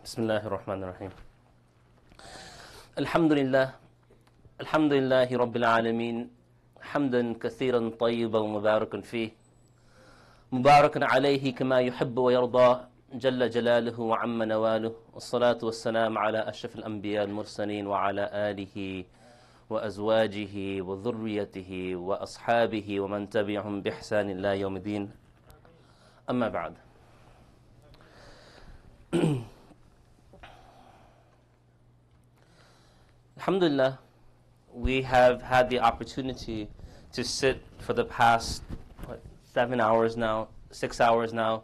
بسم الله الرحمن الرحيم الحمد لله رب العالمين حمدا كثيرا طيبا مباركا فيه مباركا عليه كما يحب ويرضى جل جلاله وعم نواله والصلاة والسلام على أشرف الأنبياء المرسلين وعلى آله وأزواجه وذريته وأصحابه ومن تبعهم بإحسان إلى يوم الدين أما بعد. Alhamdulillah, we have had the opportunity to sit for the past 7 hours now, 6 hours now,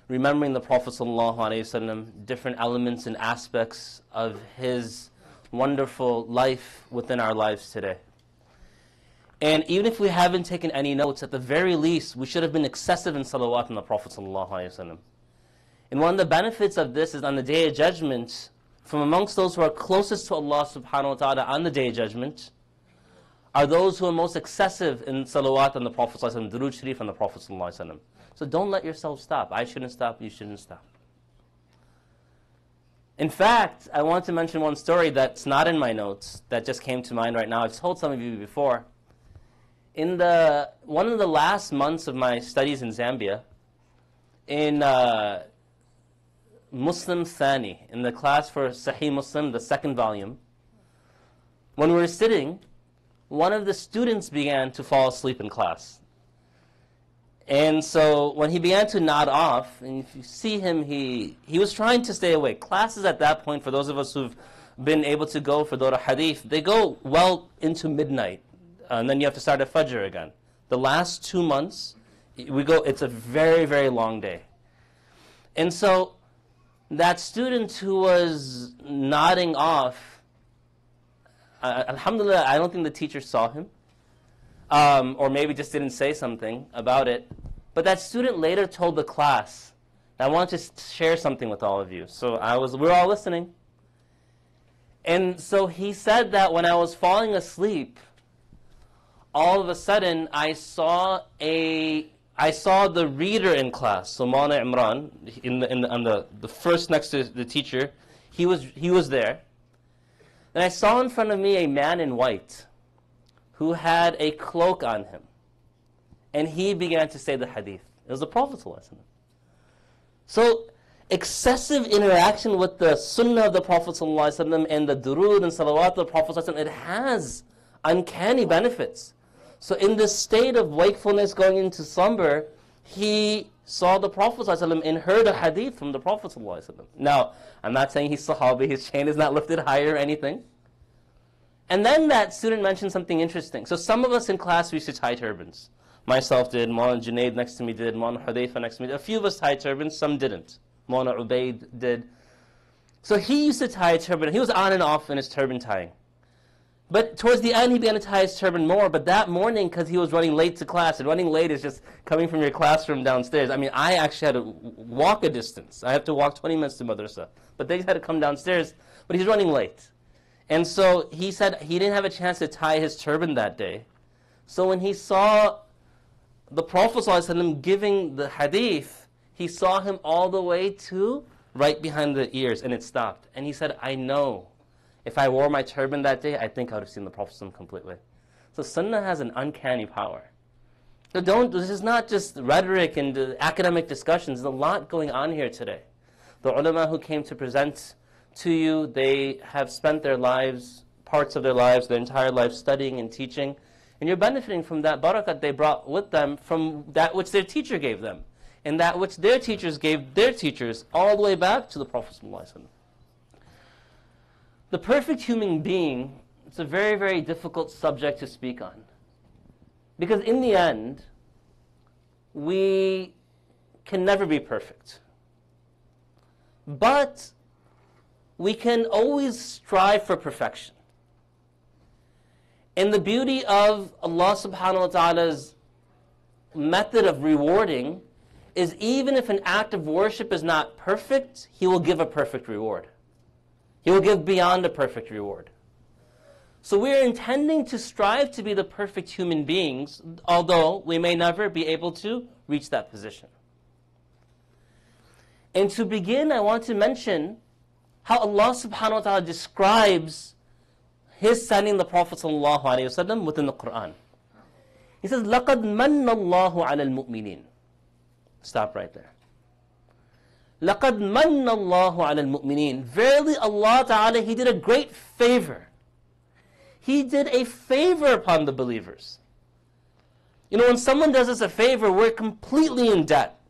remembering the Prophet ﷺ, different elements and aspects of his wonderful life within our lives today. And even if we haven't taken any notes, at the very least, we should have been excessive in salawat on the Prophet ﷺ. And one of the benefits of this is on the Day of Judgment, from amongst those who are closest to Allah subhanahu wa ta'ala on the Day of Judgment, are those who are most excessive in salawat on the Prophet ﷺ, durood sharif on the Prophet ﷺ. So don't let yourself stop. I shouldn't stop, you shouldn't stop. In fact, I want to mention one story that's not in my notes, that just came to mind right now. I've told some of you before. In one of the last months of my studies in Zambia, in Muslim Thani, in the class for Sahih Muslim, the second volume, when we were sitting, one of the students began to fall asleep in class. And so when he began to nod off, and if you see him, he was trying to stay awake. Classes at that point, for those of us who've been able to go for Dawud Hadith, they go well into midnight, and then you have to start at Fajr again. The last 2 months, it's a very, very long day. And so that student who was nodding off, alhamdulillah, I don't think the teacher saw him, or maybe just didn't say something about it. But that student later told the class, I want to share something with all of you. So we were all listening. And so he said that when I was falling asleep, all of a sudden I saw the reader in class, so Maulana Imran, on the first next to the teacher, he was there. And I saw in front of me a man in white who had a cloak on him. And he began to say the hadith. It was the Prophet ﷺ. So excessive interaction with the sunnah of the Prophet ﷺ and the durood and salawat of the Prophet ﷺ, it has uncanny benefits. So in this state of wakefulness going into slumber, he saw the Prophet ﷺ and heard a hadith from the Prophet ﷺ. Now, I'm not saying he's Sahabi, his chain is not lifted higher or anything. And then that student mentioned something interesting. So some of us in class, we used to tie turbans. Myself did, Maulana Junaid next to me did, Maulana Hudayfa next to me did. A few of us tied turbans, some didn't. Maulana Ubaid did. So he used to tie a turban. He was on and off in his turban tying. But towards the end, he began to tie his turban more. But that morning, because he was running late to class, and running late is just coming from your classroom downstairs. I mean, I actually had to walk a distance. I have to walk 20 minutes to madrasa. But they had to come downstairs. But he's running late. And so he said he didn't have a chance to tie his turban that day. So when he saw the Prophet ﷺ giving the hadith, he saw him all the way to right behind the ears, and it stopped. And he said, I know. If I wore my turban that day, I think I would have seen the Prophet ﷺ completely. So sunnah has an uncanny power. So this is not just rhetoric and academic discussions. There's a lot going on here today. The ulama who came to present to you, they have spent their lives, parts of their lives, their entire life studying and teaching. And you're benefiting from that barakat they brought with them from that which their teacher gave them. And that which their teachers gave their teachers all the way back to the Prophet ﷺ. The perfect human being, it's a very, very difficult subject to speak on. Because in the end, we can never be perfect. But we can always strive for perfection. And the beauty of Allah subhanahu wa ta'ala's method of rewarding is even if an act of worship is not perfect, He will give a perfect reward. He will give beyond a perfect reward. So we are intending to strive to be the perfect human beings, although we may never be able to reach that position. And to begin, I want to mention how Allah subhanahu wa ta'ala describes His sending the Prophet sallallahu alayhi wa sallam within the Qur'an. He says, لَقَدْ مَنَّ اللَّهُ عَلَى الْمُؤْمِنِينَ. Stop right there. لَقَدْ مَنَّ اللَّهُ عَلَى الْمُؤْمِنِينَ. Verily Allah ta'ala, He did a great favor. He did a favor upon the believers. You know, when someone does us a favor, we're completely in debt.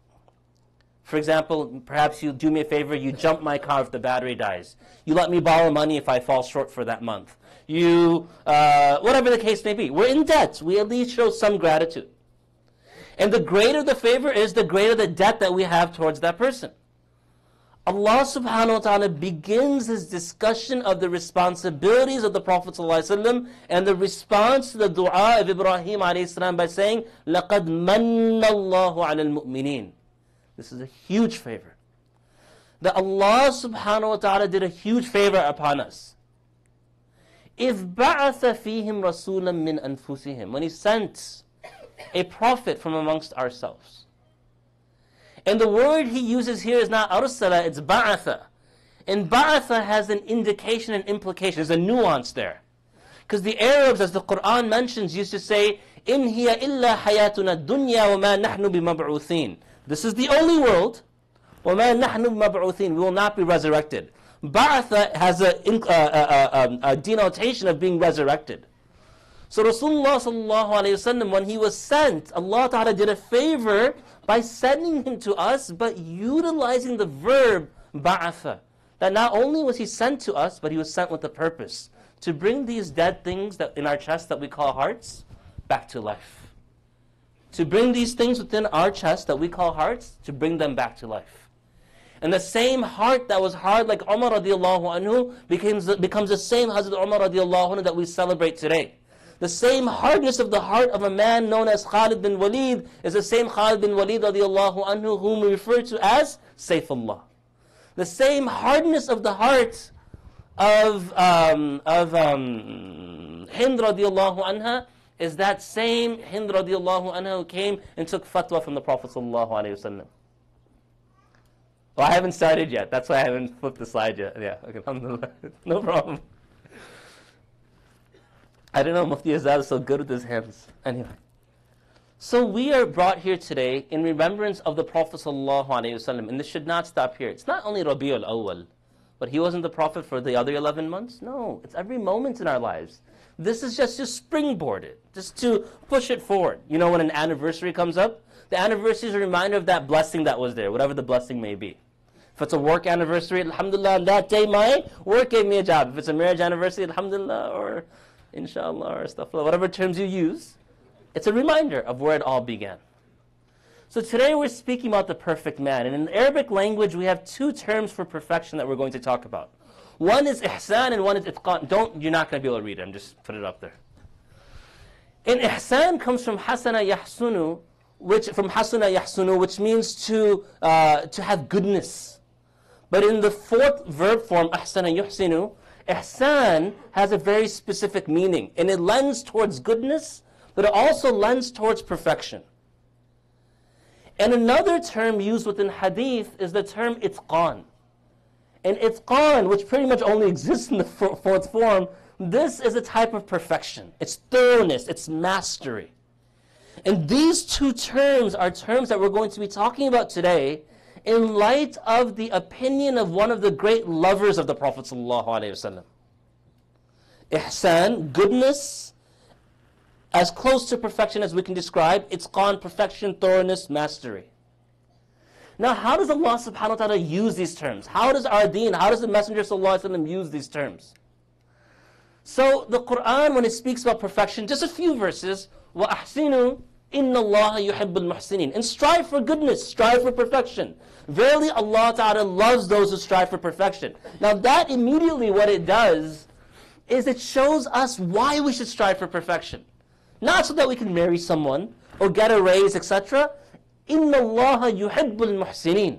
For example, perhaps you do me a favor, you jump my car if the battery dies. You let me borrow money if I fall short for that month. You, whatever the case may be. We're in debt. We at least show some gratitude. And the greater the favor is, the greater the debt that we have towards that person. Allah subhanahu wa ta'ala begins His discussion of the responsibilities of the Prophet ﷺ and the response to the dua of Ibrahim ﷺ by saying, لَقَدْ مَنَّ اللَّهُ عَلَى الْمُؤْمِنِينَ. This is a huge favor. That Allah subhanahu wa ta'ala did a huge favor upon us. إِذْ بَعَثَ فِيهِمْ رَسُولًا مِّنْ أَنفُسِهِمْ. When He sent a prophet from amongst ourselves. And the word He uses here is not arsala, it's ba'atha. And ba'atha has an indication and implication. There's a nuance there. Because the Arabs, as the Qur'an mentions, used to say, إِنْ هِيَ إِلَّا حَيَاتُنَا الدُّنْيَا وَمَا نَحْنُ بِمَبْعُوثِينَ. This is the only world. وَمَا نَحْنُ بِمَبْعُوثِينَ. We will not be resurrected. Ba'atha has a denotation of being resurrected. So Rasulullah sallallahu alayhi wasallam, when he was sent, Allah Ta'ala did a favor by sending him to us, but utilizing the verb ba'atha. That not only was he sent to us, but he was sent with a purpose. To bring these dead things that in our chest that we call hearts, back to life. To bring these things within our chest that we call hearts, to bring them back to life. And the same heart that was hard like Umar radiallahu anhu becomes the same Hazrat Umar radiallahu anhu that we celebrate today. The same hardness of the heart of a man known as Khalid bin Walid is the same Khalid bin Walid radiallahu anhu whom we refer to as Saifullah. The same hardness of the heart of Hind radiallahu anha is that same Hind radiallahu anha who came and took fatwa from the Prophet sallallahu alayhi wasallam. Well, I haven't started yet. That's why I haven't flipped the slide yet. Yeah, okay, alhamdulillah. No problem. I don't know, Mufti Azad is so good with his hands. Anyway. So we are brought here today in remembrance of the Prophet ﷺ, and this should not stop here. It's not only Rabi'ul Awwal, but he wasn't the Prophet for the other 11 months. No, it's every moment in our lives. This is just to springboard it, just to push it forward. You know, when an anniversary comes up, the anniversary is a reminder of that blessing that was there, whatever the blessing may be. If it's a work anniversary, alhamdulillah, that day my work gave me a job. If it's a marriage anniversary, alhamdulillah, or inshallah, or astaghfirullah, whatever terms you use, it's a reminder of where it all began. So today we're speaking about the perfect man. And in the Arabic language, we have two terms for perfection that we're going to talk about. One is Ihsan and one is Itqan. You're not going to be able to read it. I'm just put it up there. And Ihsan comes from Hasana Yahsunu, which means to have goodness. But in the fourth verb form, Ahsana Yuhsinu, Ihsan has a very specific meaning, and it lends towards goodness, but it also lends towards perfection. And another term used within Hadith is the term Itqan. And Itqan, which pretty much only exists in the fourth form, this is a type of perfection. It's thoroughness, it's mastery. And these two terms are terms that we're going to be talking about today in light of the opinion of one of the great lovers of the Prophet ﷺ. Ihsan, goodness, as close to perfection as we can describe. Itqan, perfection, thoroughness, mastery. Now, how does Allah subhanahu wa ta'ala use these terms? How does our deen, how does the Messenger ﷺ use these terms? So, the Qur'an, when it speaks about perfection, just a few verses, وَأَحْسِنُوا إِنَّ اللَّهَ يُحِبُّ الْمُحْسِنِينَ. And strive for goodness, strive for perfection. Verily, Allah Ta'ala loves those who strive for perfection. Now that immediately what it does is it shows us why we should strive for perfection. Not so that we can marry someone or get a raise, etc. إِنَّ اللَّهَ يُحِبُّ الْمُحْسِنِينَ.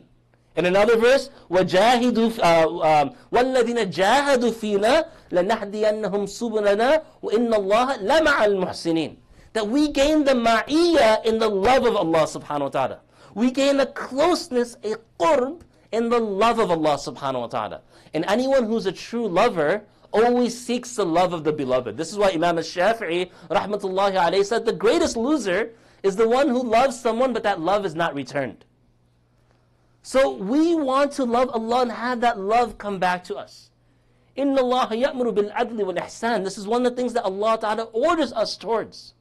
In another verse, وَجَاهِدُوا وَالَّذِينَ جَاهَدُوا فِينَا لَنَهْدِيَنَّهُمْ سُبُلَنَا وَإِنَّ اللَّهَ لَمَعَ الْمُحْسِنِينَ. That we gain the ma'iyya in the love of Allah subhanahu wa ta'ala. We gain a closeness, a qurb, in the love of Allah subhanahu wa ta'ala. And anyone who's a true lover always seeks the love of the beloved. This is why Imam al-Shafi'i rahmatullahi alayhi said the greatest loser is the one who loves someone but that love is not returned. So we want to love Allah and have that love come back to us. Inna Allah ya'muru bil adli wal ihsan. This is one of the things that Allah Ta'ala orders us towards.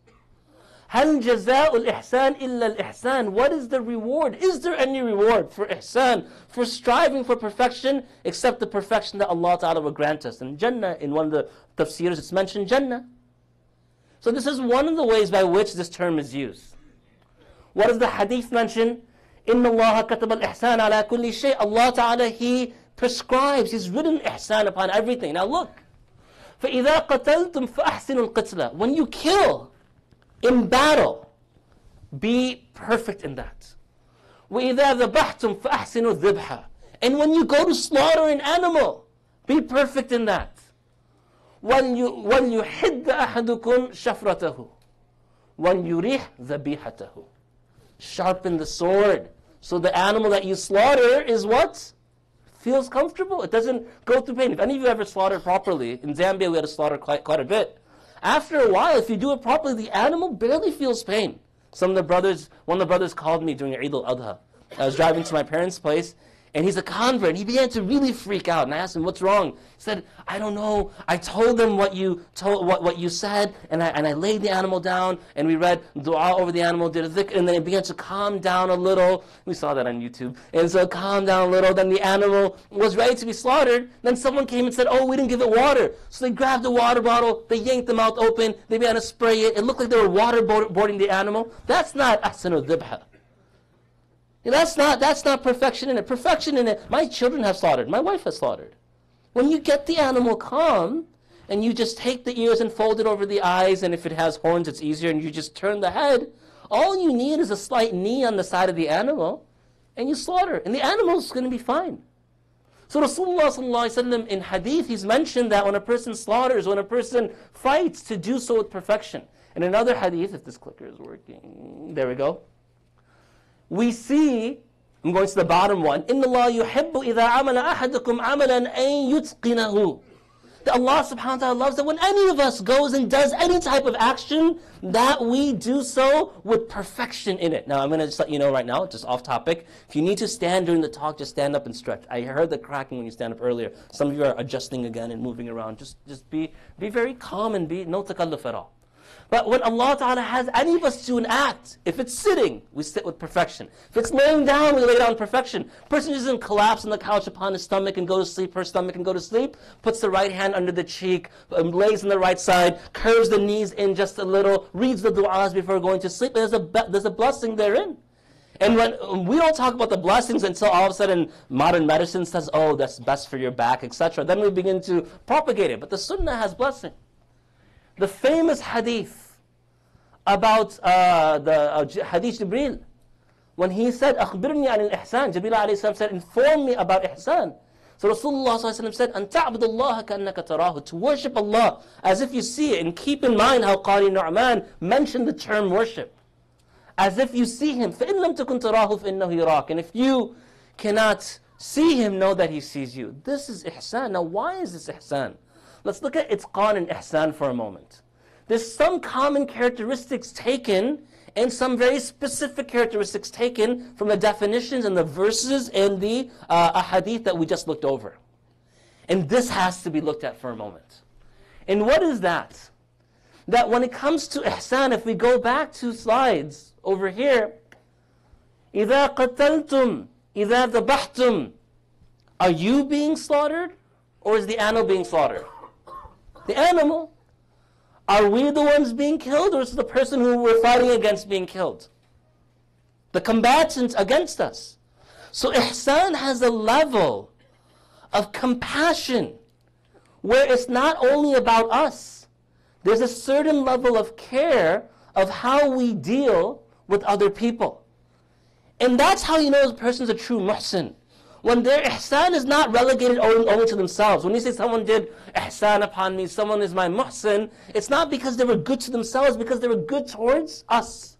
Hal jaza'ul ihsan illa al ihsan. What is the reward? Is there any reward for ihsan, for striving for perfection, except the perfection that Allah Ta'ala will grant us? In Jannah, in one of the tafsirs, it's mentioned Jannah. So this is one of the ways by which this term is used. What does the hadith mention? Inna Allah katab al-ihsan ala kulli shay. Allah Ta'ala, He prescribes, He's written ihsan upon everything. Now look. فَإِذَا قَتَلْتُمْ فَأَحْسِنُوا الْقِتْلَةِ. When you kill in battle, be perfect in that. وَإِذَا ذَبَحْتُمْ فَأَحْسِنُوا الذِّبْحَ. And when you go to slaughter an animal, be perfect in that. وَلْيُحِدَّ أَحَدُكُمْ شَفْرَتَهُ وَلْيُرِحْ ذَبِيحَتَهُ. Sharpen the sword. So the animal that you slaughter is what? Feels comfortable. It doesn't go through pain. If any of you ever slaughtered properly, in Zambia we had to slaughter quite a bit. After a while, if you do it properly, the animal barely feels pain. One of the brothers called me during Eid al-Adha. I was driving to my parents' place, and he's a convert, and he began to really freak out. And I asked him, what's wrong? He said, I don't know. I told them what you said, and I laid the animal down, and we read dua over the animal, did a dhikr, and then it began to calm down a little. We saw that on YouTube. And so it calmed down a little. Then the animal was ready to be slaughtered. Then someone came and said, oh, we didn't give it water. So they grabbed the water bottle, they yanked the mouth open, they began to spray it. It looked like they were waterboarding the animal. That's not ahsanu dhibha. That's not perfection in it. Perfection in it, my children have slaughtered. My wife has slaughtered. When you get the animal calm, and you just take the ears and fold it over the eyes, and if it has horns, it's easier, and you just turn the head, all you need is a slight knee on the side of the animal, and you slaughter. And the animal's going to be fine. So Rasulullah ﷺ in Hadith, he's mentioned that when a person slaughters, when a person fights, to do so with perfection. In another Hadith, if this clicker is working, there we go. We see, I'm going to the bottom one, إِنَّ اللَّهَ يُحِبُّ إِذَا عَمَلَ أَحَدُكُمْ عَمَلًا أَن يُتْقِنَهُ. That Allah subhanahu wa ta'ala loves that when any of us goes and does any type of action, that we do so with perfection in it. Now I'm going to just let you know right now, just off topic, if you need to stand during the talk, just stand up and stretch. I heard the cracking when you stand up earlier. Some of you are adjusting again and moving around. Just be very calm and be no takalluf at all. But when Allah Ta'ala has any of us do an act, if it's sitting, we sit with perfection. If it's laying down, we lay down with perfection. Person doesn't collapse on the couch upon his stomach and go to sleep, her stomach and go to sleep, puts the right hand under the cheek, lays on the right side, curves the knees in just a little, reads the du'as before going to sleep. There's a blessing therein. And when we don't talk about the blessings until all of a sudden modern medicine says, oh, that's best for your back, etc. Then we begin to propagate it. But the sunnah has blessing. The famous hadith about the hadith Jibreel, when he said, أخبرني عن الإحسان, Jibreel alayhi salam said, inform me about ihsan. So Rasulullah said, أن تعبد الله كأنك تراه, to worship Allah as if you see it. And keep in mind how Qari Nu'man mentioned the term worship. As if you see Him. فإن لم تكن تراه فإنه يراك. And if you cannot see Him, know that He sees you. This is ihsan. Now why is this ihsan? Let's look at Itqan and Ihsan for a moment. There's some common characteristics taken and some very specific characteristics taken from the definitions and the verses and the Ahadith that we just looked over. And this has to be looked at for a moment. And what is that? That when it comes to Ihsan, if we go back 2 slides over here, إِذَا قَتَلْتُمْ إِذَا ذَبَحْتُمْ, are you being slaughtered or is the animal being slaughtered? The animal. Are we the ones being killed, or is it the person who we're fighting against being killed? The combatants against us. So ihsan has a level of compassion where it's not only about us. There's a certain level of care of how we deal with other people. And that's how you know a person's a true muhsin. When their ihsan is not relegated only to themselves. When you say someone did ihsan upon me, someone is my muhsin, it's not because they were good to themselves, because they were good towards us.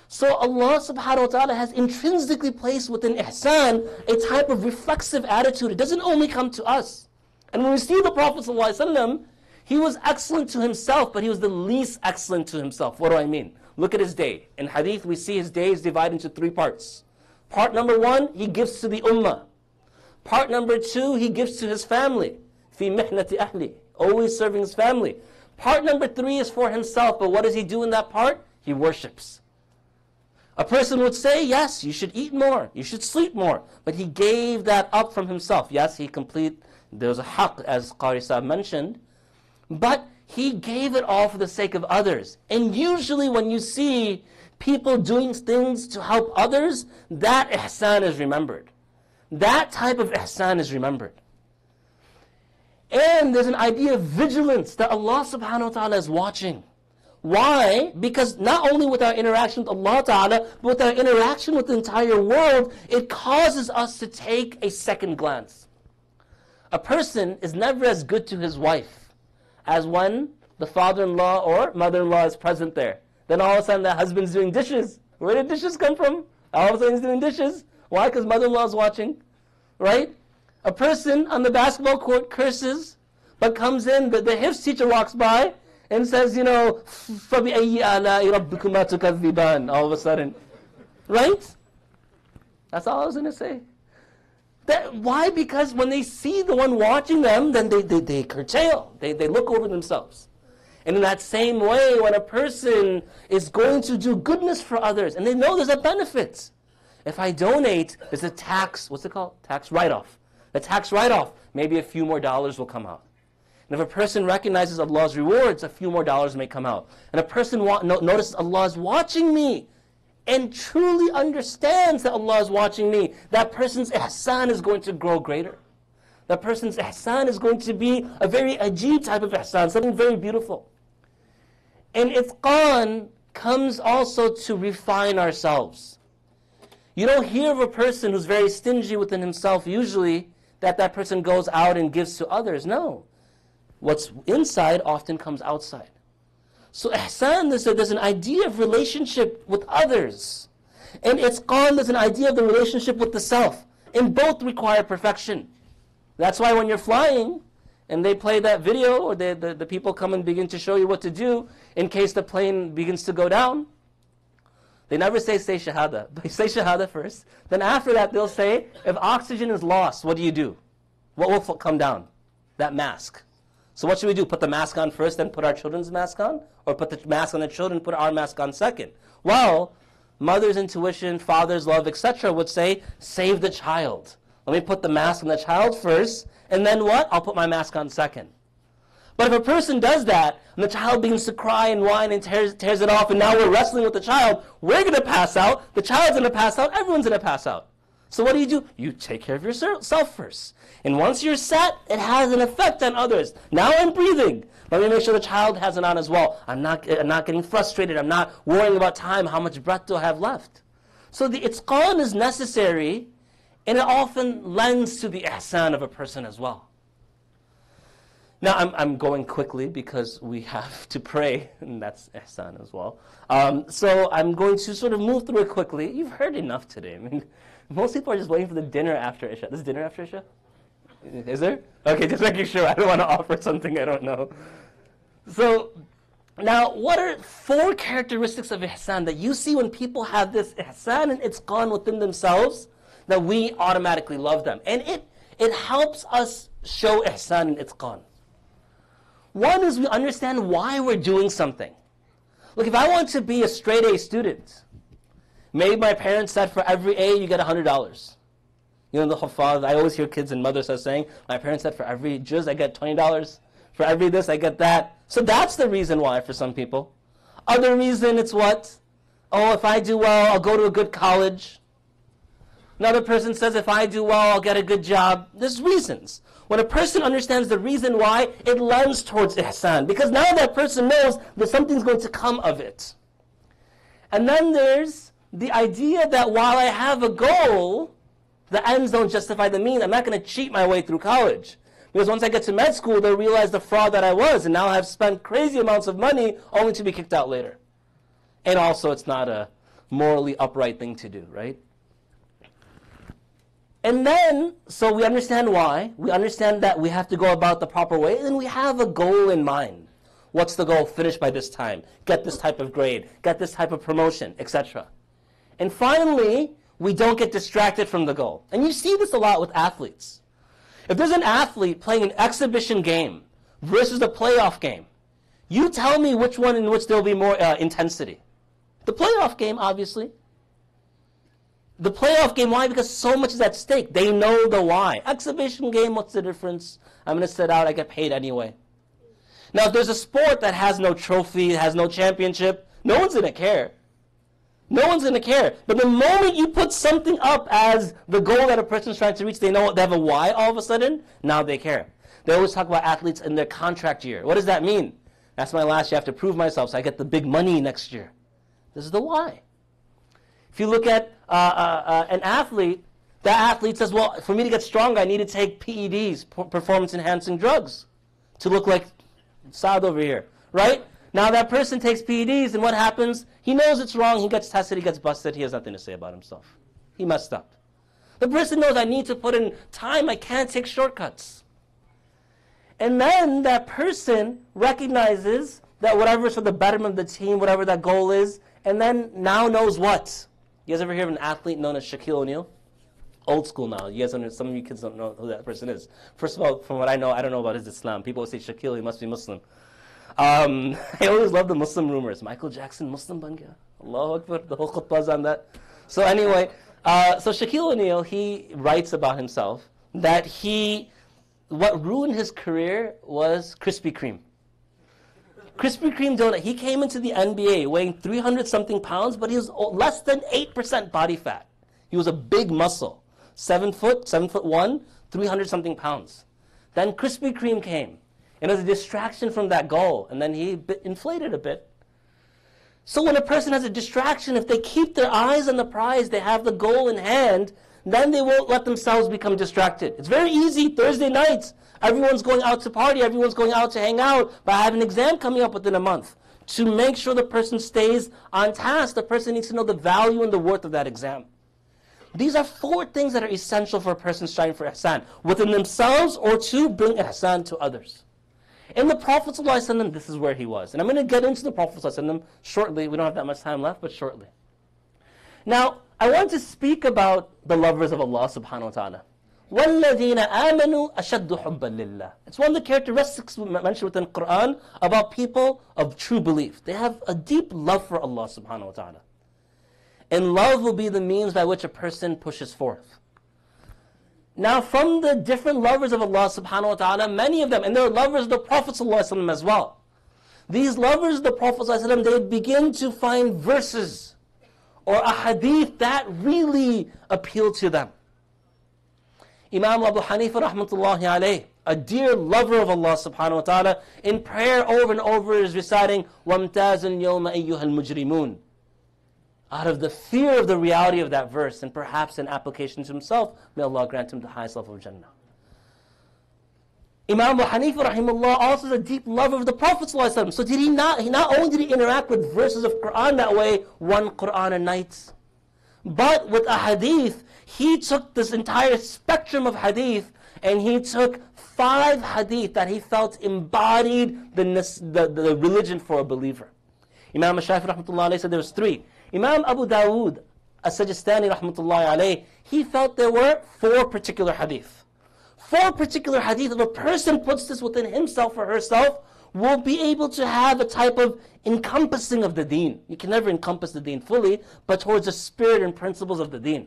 So Allah subhanahu wa ta'ala has intrinsically placed within ihsan a type of reflexive attitude. It doesn't only come to us. And when we see the Prophet sallallahu alaihi wasallam, he was excellent to himself, but he was the least excellent to himself. What do I mean? Look at his day. In Hadith, we see his day is divided into 3 parts. Part number 1, he gives to the ummah. Part number 2, he gives to his family. Fi mihnati ahli, always serving his family. Part number 3 is for himself, but what does he do in that part? He worships. A person would say, yes, you should eat more, you should sleep more, but he gave that up from himself. Yes, there was a haqq, as Qadri Saad mentioned, but he gave it all for the sake of others. And usually when you see people doing things to help others, that ihsan is remembered. That type of ihsan is remembered. And there's an idea of vigilance that Allah subhanahu wa ta'ala is watching. Why? Because not only with our interaction with Allah ta'ala, but with our interaction with the entire world, it causes us to take a second glance. A person is never as good to his wife as when the father-in-law or mother-in-law is present there. Then all of a sudden the husband's doing dishes. Where did dishes come from? All of a sudden he's doing dishes. Why? Because mother-in-law is watching. Right? A person on the basketball court curses, but comes in, the hifz teacher walks by and says, فَبِأَيِّ آلَاءِ رَبِّكُمَا تُكَذِّبَانِ, all of a sudden. Right? That's all I was going to say. Why? Because when they see the one watching them, then they curtail. They look over themselves. And in that same way, when a person is going to do goodness for others, and they know there's a benefit. If I donate, there's a tax, what's it called? Tax write-off. The tax write-off, maybe a few more dollars will come out. And if a person recognizes Allah's rewards, a few more dollars may come out. And a person notices Allah is watching me and truly understands that Allah is watching me, that person's ihsan is going to grow greater. That person's ihsan is going to be a very ajib type of ihsan, something very beautiful. And itqan comes also to refine ourselves. You don't hear of a person who's very stingy within himself usually that person goes out and gives to others. No. What's inside often comes outside. So ihsan, there's an idea of relationship with others. And itqan, there's an idea of the relationship with the self. And both require perfection. That's why when you're flying, and they play that video, or the people come and begin to show you what to do in case the plane begins to go down, they never say shahada. They say shahada first. Then after that, they'll say, if oxygen is lost, what do? What will come down? That mask. So what should we do? Put the mask on first, then put our children's mask on? Or put the mask on the children, put our mask on second? Well, mother's intuition, father's love, etc. would say, save the child. Let me put the mask on the child first, and then what? I'll put my mask on second. But if a person does that, and the child begins to cry and whine and tears it off, and now we're wrestling with the child, we're going to pass out, the child's going to pass out, everyone's going to pass out. So what do? You take care of yourself first. And once you're set, it has an effect on others. Now I'm breathing. Let me make sure the child has it on as well. I'm not getting frustrated. I'm not worrying about time, how much breath do I have left. So the itqan is necessary, and it often lends to the ihsan of a person as well. Now, I'm going quickly because we have to pray, and that's ihsan as well. So I'm going to sort of move through it quickly. You've heard enough today. I mean, most people are just waiting for the dinner after Isha. This is dinner after Isha? Is there? Okay, just making sure. I don't want to offer something I don't know. So, now, what are 4 characteristics of ihsan that you see when people have this ihsan and itqan within themselves, that we automatically love them? And it helps us show ihsan and itqan. One is we understand why we're doing something. Look, if I want to be a straight A student, maybe my parents said for every A you get $100. You know the huffaz, I always hear kids and mothers saying, my parents said for every juz I get $20. For every this I get that. So that's the reason why for some people. Other reason it's what? Oh, if I do well, I'll go to a good college. Another person says if I do well, I'll get a good job. There's reasons. When a person understands the reason why, it lends towards ihsan. Because now that person knows that something's going to come of it. And then there's the idea that while I have a goal, the ends don't justify the means. I'm not going to cheat my way through college. Because once I get to med school, they'll realize the fraud that I was. And now I've spent crazy amounts of money only to be kicked out later. And also, it's not a morally upright thing to do, right? And then, so we understand why. We understand that we have to go about the proper way, and we have a goal in mind. What's the goal? Finish by this time. Get this type of grade. Get this type of promotion, etc. And finally, we don't get distracted from the goal. And you see this a lot with athletes. If there's an athlete playing an exhibition game versus a playoff game, you tell me which one in which there will be more intensity. The playoff game, obviously. The playoff game, why? Because so much is at stake. They know the why. Exhibition game, what's the difference? I'm going to sit out, I get paid anyway. Now, if there's a sport that has no trophy, has no championship, no one's going to care. No one's going to care. But the moment you put something up as the goal that a person's trying to reach, they know they have a why all of a sudden, now they care. They always talk about athletes in their contract year. What does that mean? That's my last year, I have to prove myself so I get the big money next year. This is the why. If you look at an athlete, that athlete says, well, for me to get stronger, I need to take PEDs, performance-enhancing drugs, to look like Saad over here, right? Now that person takes PEDs, and what happens? He knows it's wrong, he gets tested, he gets busted, he has nothing to say about himself. He messed up. The person knows I need to put in time, I can't take shortcuts. And then that person recognizes that whatever is for the betterment of the team, whatever that goal is, and then now knows what? You guys ever hear of an athlete known as Shaquille O'Neal? Old school now. You guys, some of you kids don't know who that person is. First of all, from what I know, I don't know about his Islam. People always say Shaquille, he must be Muslim. I always love the Muslim rumors. Michael Jackson, Muslim ban gaya. Allahu Akbar, the whole khutbahs on that. So anyway, so Shaquille O'Neal, he writes about himself that what ruined his career was Krispy Kreme. Krispy Kreme donut. He came into the NBA weighing 300-something pounds, but he was less than 8% body fat. He was a big muscle. 7 foot, 7'1", 300-something pounds. Then Krispy Kreme came. And it was a distraction from that goal. And then he inflated a bit. So when a person has a distraction, if they keep their eyes on the prize, they have the goal in hand, then they won't let themselves become distracted. It's very easy. Thursday nights, everyone's going out to party, everyone's going out to hang out, but I have an exam coming up within a month. To make sure the person stays on task, the person needs to know the value and the worth of that exam. These are 4 things that are essential for a person striving for ihsan, within themselves or to bring ihsan to others. In the Prophet ﷺ, this is where he was. And I'm going to get into the Prophet ﷺ shortly. We don't have that much time left, but shortly. Now, I want to speak about the lovers of Allah subhanahu wa ta'ala. وَالَّذِينَ آمَنُوا أَشَدُّ حُبًّا لِلَّهِ. It's one of the characteristics mentioned within Qur'an about people of true belief. They have a deep love for Allah subhanahu wa ta'ala. And love will be the means by which a person pushes forth. Now from the different lovers of Allah subhanahu wa ta'ala, many of them, and they're lovers of the Prophet ﷺ as well. These lovers of the Prophet ﷺ, they begin to find verses or ahadith that really appeal to them. Imam Abu Hanifa rahmatullahi alayh, a dear lover of Allah subhanahu wa ta'ala, in prayer over and over is reciting, وَامْتَازُ الْيَوْمَ أَيُّهَا الْمُجْرِمُونَ. Out of the fear of the reality of that verse, and perhaps an application to himself, may Allah grant him the highest level of Jannah. Imam Abu Hanifa rahimahullah also is a deep lover of the Prophet ﷺ. So he not only did he interact with verses of Qur'an that way, 1 Qur'an a night, but with a hadith, he took this entire spectrum of hadith, and he took 5 hadith that he felt embodied the religion for a believer. Imam Shaykh rahmatullahi alayhi said there was 3. Imam Abu Dawud as-Sajistani rahmatullahi alayhi, he felt there were 4 particular hadith. 4 particular hadith, if a person puts this within himself or herself, will be able to have a type of encompassing of the deen. You can never encompass the deen fully, but towards the spirit and principles of the deen.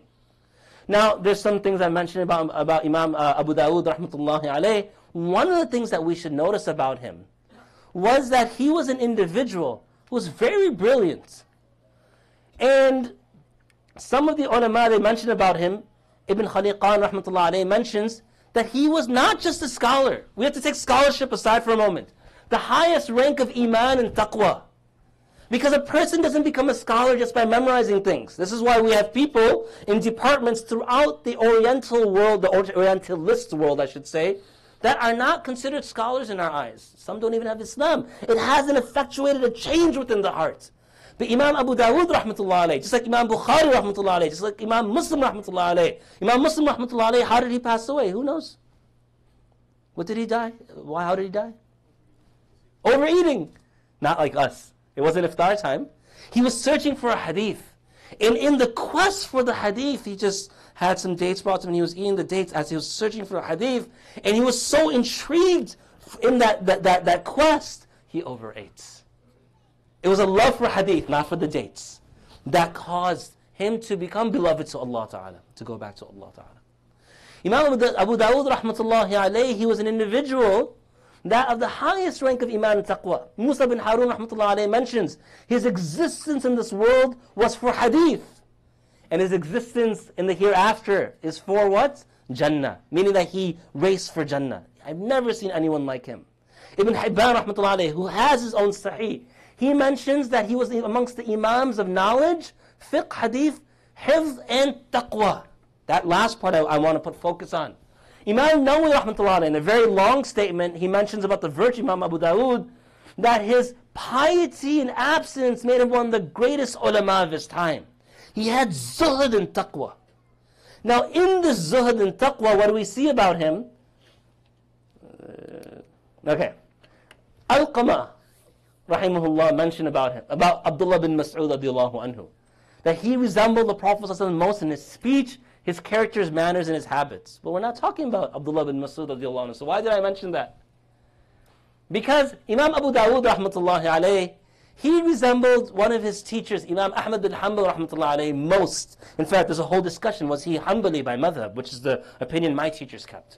Now, there's some things I mentioned about Imam Abu Dawud rahmatullahi alayhi. One of the things that we should notice about him was that he was an individual who was very brilliant. And some of the ulama, they mention about him, Ibn Khaliqan rahmatullahi alayhi mentions that he was not just a scholar. We have to take scholarship aside for a moment. The highest rank of iman and taqwa. Because a person doesn't become a scholar just by memorizing things. This is why we have people in departments throughout the Oriental world, the Orientalist world I should say, that are not considered scholars in our eyes. Some don't even have Islam. It hasn't effectuated a change within the heart. But Imam Abu Dawud rahmatullah alayhi, just like Imam Bukhari rahmatullah alayhi, just like Imam Muslim rahmatullah alayhi. Imam Muslim rahmatullah alayhi, how did he pass away? Who knows? What did he die? Why? How did he die? Overeating. Not like us. It wasn't iftar time. He was searching for a hadith. And in the quest for the hadith, he just had some dates brought to him and he was eating the dates as he was searching for a hadith. And he was so intrigued in that quest, he overate. It was a love for hadith, not for the dates, that caused him to become beloved to Allah Ta'ala, to go back to Allah Ta'ala. Imam Abu Dawud rahmatullahi alayhi, he was an individual that of the highest rank of iman and taqwa. Musa bin Harun rahmatullahi alayhi mentions his existence in this world was for hadith. And his existence in the hereafter is for what? Jannah. Meaning that he raced for Jannah. I've never seen anyone like him. Ibn Hibban rahmatullahi alayhi, who has his own sahih, he mentions that he was amongst the imams of knowledge, fiqh, hadith, hifz, and taqwa. That last part I want to put focus on. Imam Nawawi rahmatullah, in a very long statement, he mentions about the virtue of Imam Abu Dawud, that his piety and abstinence made him one of the greatest ulama of his time. He had zuhd and taqwa. Now in this zuhd and taqwa, what do we see about him? Alqamah rahimahullah mentioned about him, about Abdullah bin Mas'ud radiallahu anhu, that he resembled the Prophet most in his speech, his character, his manners, and his habits. But we're not talking about Abdullah bin Mas'ud radiallahu anhu. So why did I mention that? Because Imam Abu Dawud rahmatullahi alayhi, he resembled one of his teachers, Imam Ahmad bin Hanbal rahmatullahi alayhi, most. In fact, there's a whole discussion, was he Hanbali by madhab, which is the opinion my teachers kept.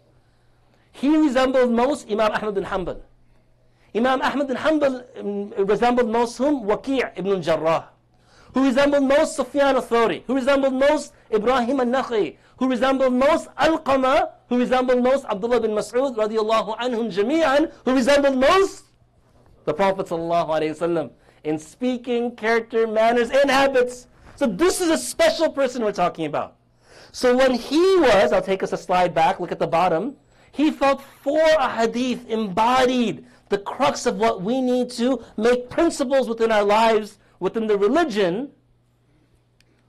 He resembled most Imam Ahmad bin Hanbal. Imam Ahmad bin Hanbal resembled most whom? Waqi' ibn al-Jarrah. Who resembled most Sufyan al-Thawri, who resembled most Ibrahim al-Nakhi, who resembled most Alqamah, who resembled most Abdullah bin Mas'ud radiallahu anhum jami'an, who resembled most the Prophet sallallahu alayhi wasallam in speaking, character, manners, and habits. So this is a special person we're talking about. So when he was, I'll take us a slide back, look at the bottom, he felt for a hadith embodied the crux of what we need to make principles within our lives, within the religion.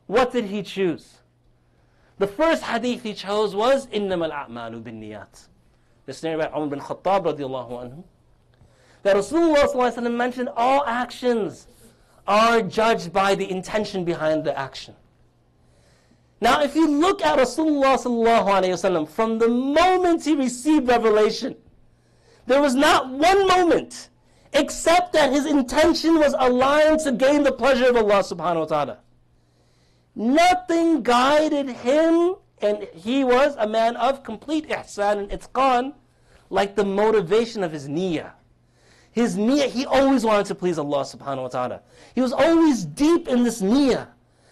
What did he choose? The first hadith he chose was إِنَّمَا الْأَعْمَالُ بِالنِّيَّاتِ. This narrated by Umar bin Khattab radiallahu anhu. That Rasulullah sallallahu alaihi wasallam mentioned all actions are judged by the intention behind the action. Now if you look at Rasulullah sallallahu alaihi wasallam, from the moment he received revelation, there was not one moment except that his intention was aligned to gain the pleasure of Allah subhanahu wa ta'ala. Nothing guided him, and he was a man of complete ihsan and itqan, like the motivation of his niyyah. His niyyah, he always wanted to please Allah subhanahu wa ta'ala. He was always deep in this niyyah.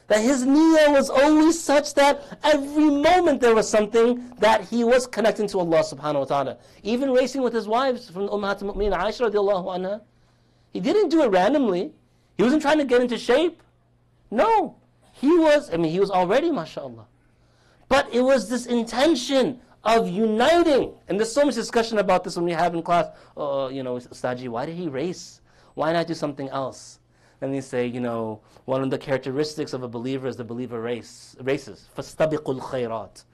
That his niyyah was always such that every moment there was something that he was connecting to Allah subhanahu wa ta'ala. Even racing with his wives from Ummahat al-Mu'minin, Aisha radiallahu anha, he didn't do it randomly. He wasn't trying to get into shape. No. He was already, mashallah. But it was this intention of uniting. And there's so much discussion about this when we have in class. Ustaji, why did he race? Why not do something else? And they say, one of the characteristics of a believer is the believer races. فَاسْتَبِقُوا الْخَيْرَاتِ.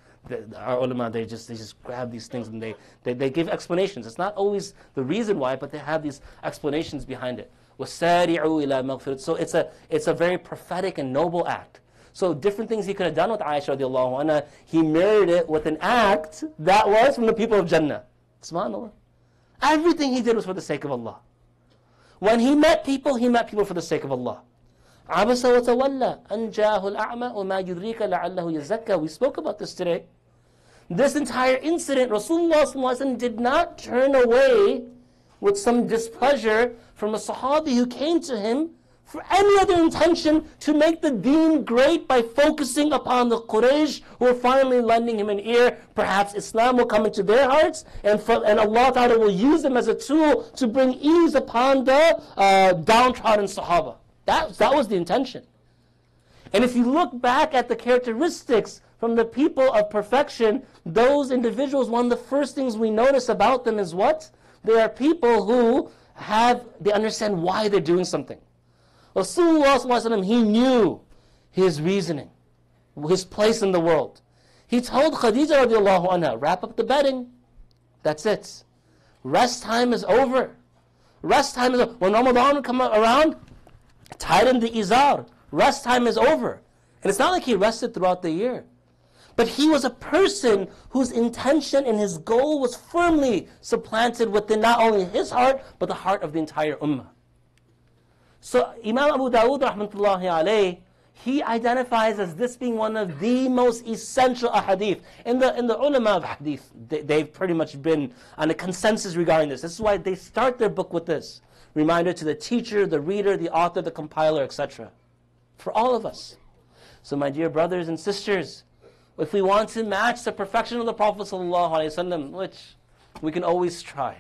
Our ulama, they just grab these things and they give explanations. It's not always the reason why, but they have these explanations behind it. وَسَارِعُوا إِلَى مَغْفِرَةٍ. So it's a very prophetic and noble act. So different things he could have done with Aisha radiallahu anha, he mirrored it with an act that was from the people of Jannah. Subhanallah. Everything he did was for the sake of Allah. When he met people for the sake of Allah. عَبَسَ وَتَوَلَّى أَنْ جَاءَهُ الْأَعْمَى وَمَا يُدْرِيكَ لَعَلَّهُ يَزَّكَّى. We spoke about this today. This entire incident, Rasulullah sallallahu alaihi wasallam did not turn away with some displeasure from a Sahabi who came to him for any other intention to make the deen great by focusing upon the Quraysh who were finally lending him an ear. Perhaps Islam will come into their hearts and Allah Ta'ala will use them as a tool to bring ease upon the downtrodden Sahaba. That was the intention. And if you look back at the characteristics from the people of perfection, those individuals, one of the first things we notice about them is what? They are people who they understand why they're doing something. Rasulullah sallallahu alaihi wasallam, he knew his reasoning, his place in the world. He told Khadija radiallahu anha, wrap up the bedding. That's it. Rest time is over. Rest time is over. When Ramadan come around, tighten the izar. Rest time is over. And it's not like he rested throughout the year. But he was a person whose intention and his goal was firmly supplanted within not only his heart, but the heart of the entire ummah. So Imam Abu Dawud rahmatullahi alayhi, he identifies as this being one of the most essential ahadith. In the ulama of hadith, they've pretty much been on a consensus regarding this. This is why they start their book with this. Reminder to the teacher, the reader, the author, the compiler, etc. For all of us. So my dear brothers and sisters, if we want to match the perfection of the Prophet ﷺ, which we can always try,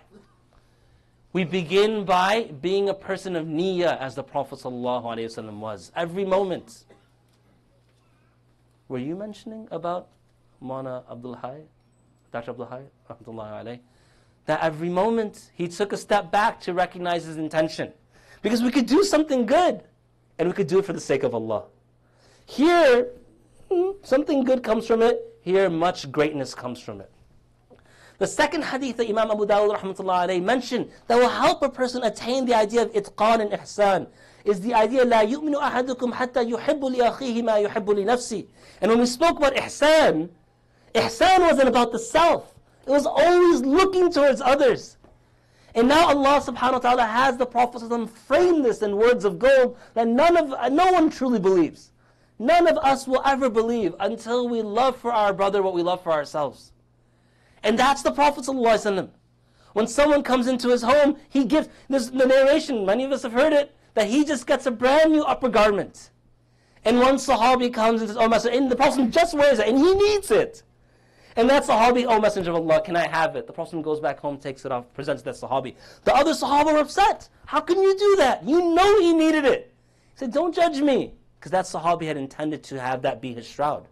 we begin by being a person of niyyah as the Prophet ﷺ was. Every moment. Were you mentioning about Maulana Abdul Hayy, Dr. Abdul Hayy, rahmatullahi alayhi, that every moment he took a step back to recognize his intention? Because we could do something good, and we could do it for the sake of Allah. Here, something good comes from it. Here, much greatness comes from it. The second hadith that Imam Abu Dawud rahmatullahi alayhi mentioned that will help a person attain the idea of Itqan and Ihsan is the idea لا يؤمن أحدكم حتى يحب لأخيه ما يحب لنفسه. And when we spoke about Ihsan, Ihsan wasn't about the self. It was always looking towards others. And now Allah subhanahu wa ta'ala has the Prophet frame this in words of gold that no one truly believes. None of us will ever believe until we love for our brother what we love for ourselves. And that's the Prophet ﷺ. When someone comes into his home, he gives, this the narration, many of us have heard it, that he just gets a brand new upper garment. And one Sahabi comes and says, oh Messenger, and the Prophet just wears it, and he needs it. And that Sahabi, oh Messenger of Allah, can I have it? The Prophet goes back home, takes it off, presents that Sahabi. The other Sahaba are upset. How can you do that? You know he needed it. He said, don't judge me. Because that Sahabi had intended to have that be his shroud.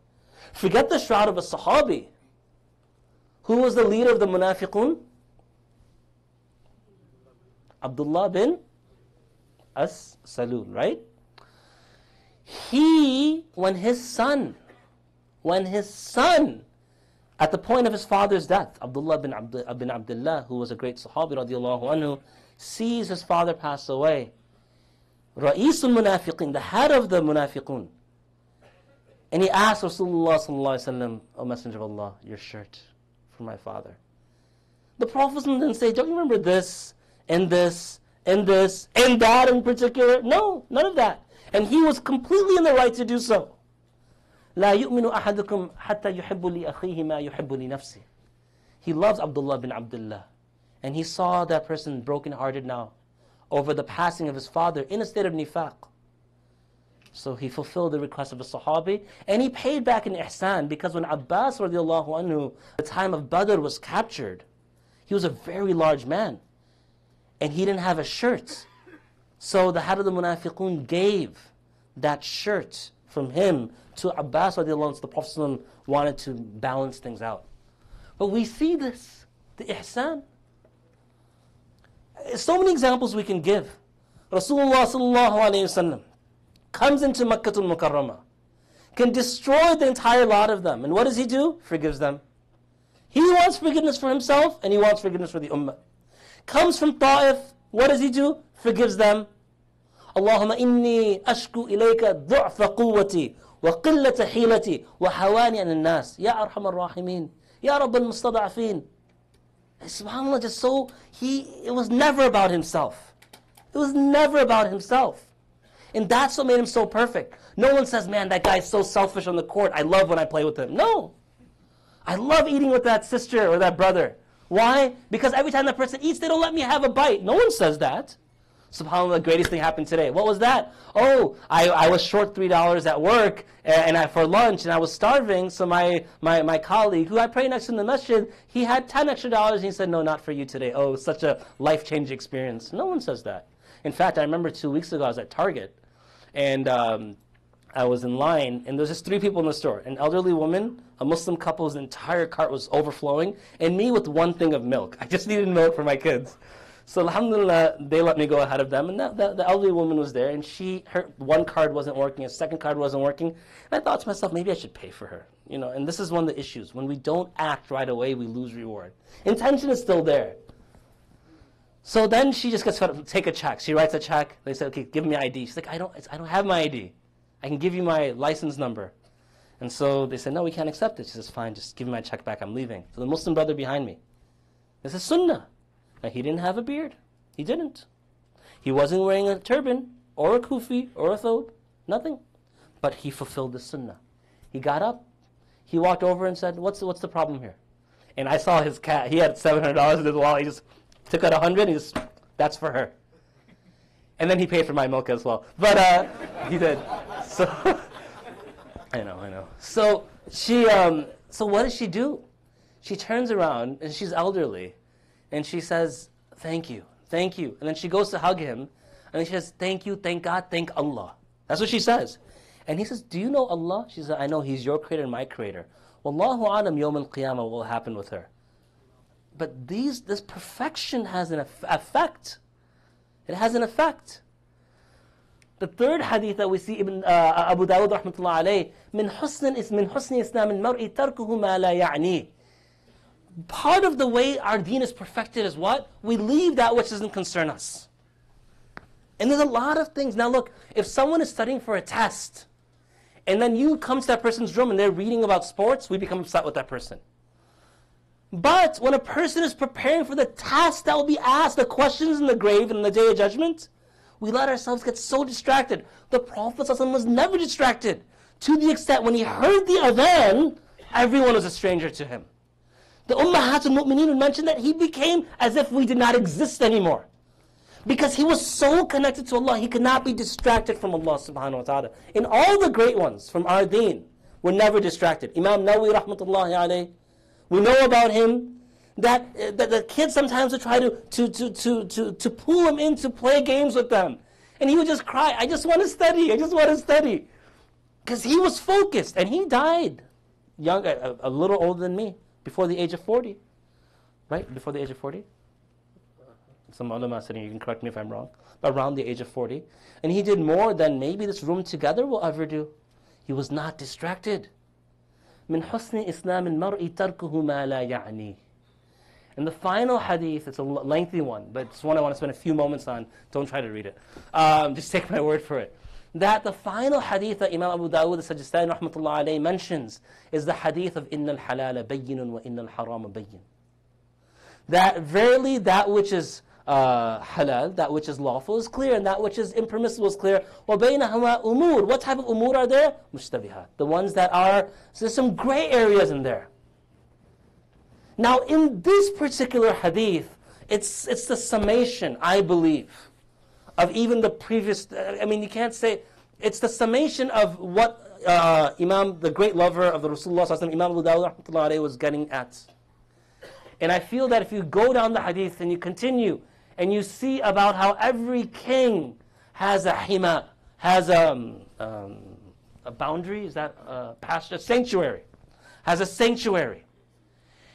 Forget the shroud of a Sahabi. Who was the leader of the Munafiqun? Abdullah bin As-Salul, right? He, when his son, at the point of his father's death, Abdullah bin Abdullah, who was a great Sahabi radiallahu anhu, sees his father pass away. Ra'isul Munafiqin, the head of the Munafiqun. And he asked Rasulullah sallallahu alaihi wasallam, O Messenger of Allah, your shirt for my father. The Prophet didn't say, don't you remember this, and this, and this, and that in particular? No, none of that. And he was completely in the right to do so. لا يؤمن أحدكم حتى يحب لأخيه ما يحب لنفسه. He loves Abdullah bin Abdullah. And he saw that person broken-hearted now over the passing of his father in a state of nifaq. So he fulfilled the request of a Sahabi, and he paid back in Ihsan, because when Abbas radiallahu anhu, the time of Badr, was captured, he was a very large man, and he didn't have a shirt. So the head of the Munafiqun gave that shirt from him to Abbas radiallahu anhu. So the Prophet wanted to balance things out. But we see this, the Ihsan. So many examples we can give. Rasulullah sallallahu alayhi wasallam comes into Makkah al-Mukarramah, can destroy the entire lot of them. And what does he do? Forgives them. He wants forgiveness for himself, and he wants forgiveness for the ummah. Comes from Ta'if, what does he do? Forgives them. Allahumma inni ashku ilayka du'fa quwwati wa qillata hilati wa hawani an nas. Ya arhamar rahimin. Ya rabb al-mustada'afin. SubhanAllah, just so, it was never about himself. It was never about himself. And that's what made him so perfect. No one says, man, that guy's so selfish on the court. I love when I play with him. No. I love eating with that sister or that brother. Why? Because every time that person eats, they don't let me have a bite. No one says that. SubhanAllah, the greatest thing happened today. What was that? Oh, I was short $3 at work for lunch, and I was starving, so my colleague, who I pray next to in the masjid, he had $10 extra, and he said, no, not for you today. Oh, such a life-changing experience. No one says that. In fact, I remember 2 weeks ago, I was at Target, and I was in line, and there was just 3 people in the store. An elderly woman, a Muslim couple's entire cart was overflowing, and me with one thing of milk. I just needed milk for my kids. So alhamdulillah, they let me go ahead of them, and the elderly woman was there, and her one card wasn't working, a second card wasn't working, and I thought to myself, maybe I should pay for her, and this is one of the issues. When we don't act right away, we lose reward. Intention is still there. So then she just gets fed up, take a check. She writes a check. They said, okay, give me ID. She's like, I don't have my ID. I can give you my license number. And so they said, no, we can't accept it. She says, fine, just give me my check back, I'm leaving. So the Muslim brother behind me, this is sunnah. Now, he didn't have a beard. He didn't. He wasn't wearing a turban, or a kufi, or a thobe, nothing. But he fulfilled the sunnah. He got up, he walked over and said, what's the problem here? And I saw his cat, he had $700 in his wallet, he just took out 100, he just, that's for her. And then he paid for my milk as well. But he did. So, I know. So she, so what does she do? She turns around, and she's elderly, and she says, thank you. And then she goes to hug him, and then she says, thank you, thank God, thank Allah. That's what she says. And he says, do you know Allah? She said, I know, He's your creator and my creator. Wallahu alam yawm al-qiyamah, what will happen with her. But this perfection has an effect. It has an effect. The third hadith that we see, Abu Dawud rahmatullah alayh, min husn islam al-mar'i tarkuhu ma la ya'ni. Part of the way our deen is perfected is what? We leave that which doesn't concern us. And there's a lot of things. Now look, if someone is studying for a test, and then you come to that person's room and they're reading about sports, we become upset with that person. But when a person is preparing for the task that will be asked, the questions in the grave and the day of judgment, we let ourselves get so distracted. The Prophet ﷺ was never distracted, to the extent when he heard the adhan, everyone was a stranger to him. The Ummahatul Mu'mineen mentioned that he became as if we did not exist anymore. Because he was so connected to Allah, he could not be distracted from Allah subhanahu wa ta'ala. And all the great ones from our deen were never distracted. Imam Nawawi rahmatullahi alayh, we know about him that the kids sometimes would try to pull him in to play games with them. And he would just cry, I just want to study. Because he was focused, and he died young, a little older than me, before the age of 40. Right? Before the age of 40? Some ulama sitting, you can correct me if I'm wrong, but around the age of 40. And he did more than maybe this room together will ever do. He was not distracted. من حسن إسلام المرء تركه ما لا يعني. And the final hadith, it's a lengthy one, but it's one I want to spend a few moments on. Don't try to read it. Just take my word for it. That the final hadith that Imam Abu Dawud as-Sajistani rahmatullah alayhi mentions is the hadith of إِنَّ الْحَلَالَ بَيِّنٌ وَإِنَّ الْحَرَامَ بَيِّنٌ. That verily that which is halal, that which is lawful is clear, and that which is impermissible is clear. وَبَيْنَهُمَا أُمُورٌ. What type of umur are there? Mushtabihat. The ones that are, so there's some gray areas in there. Now in this particular hadith, it's the summation, I believe, of even the previous, you can't say, it's the summation of what Imam, the great lover of the Rasulullah sallallahu alaihi wasallam, Imam Abu Dawud rahmatullahi alayhi, was getting at. And I feel that if you go down the hadith and you continue, and you see about how every king has a hima, has a boundary, is that a sanctuary, has a sanctuary.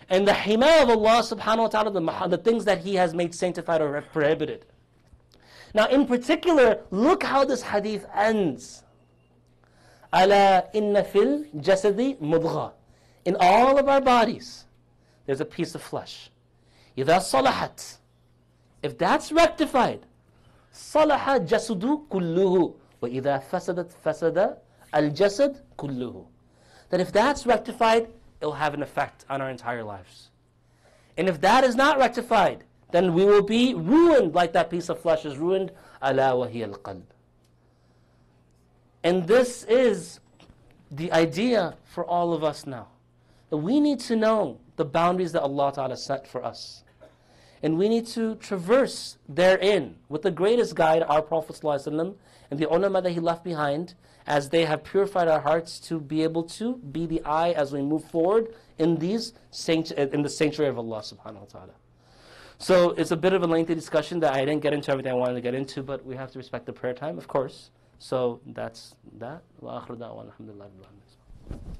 And the hima of Allah subhanahu wa ta'ala, the things that He has made sanctified or prohibited. Now in particular, look how this hadith ends. Ala inna fil jasadi mudgha. In all of our bodies, there's a piece of flesh. إِذَا صَلَحَتْ. If that's rectified, صَلَحَ جَسُدُ كُلُّهُ وَإِذَا فَسَدَتْ فَسَدَ الْجَسَدْ كُلُّهُ. That if that's rectified, it will have an effect on our entire lives. And if that is not rectified, then we will be ruined like that piece of flesh is ruined. أَلَا وَهِيَ الْقَلْبِ. And this is the idea for all of us now. That we need to know the boundaries that Allah Ta'ala set for us. And we need to traverse therein with the greatest guide, our Prophet ﷺ, and the ulama that he left behind, as they have purified our hearts to be able to be the eye as we move forward in the sanctuary of Allah subhanahu wa ta'ala. So it's a bit of a lengthy discussion that I didn't get into everything I wanted to get into, but we have to respect the prayer time, of course. So that's that. Wa akhiru da'wana alhamdulillah.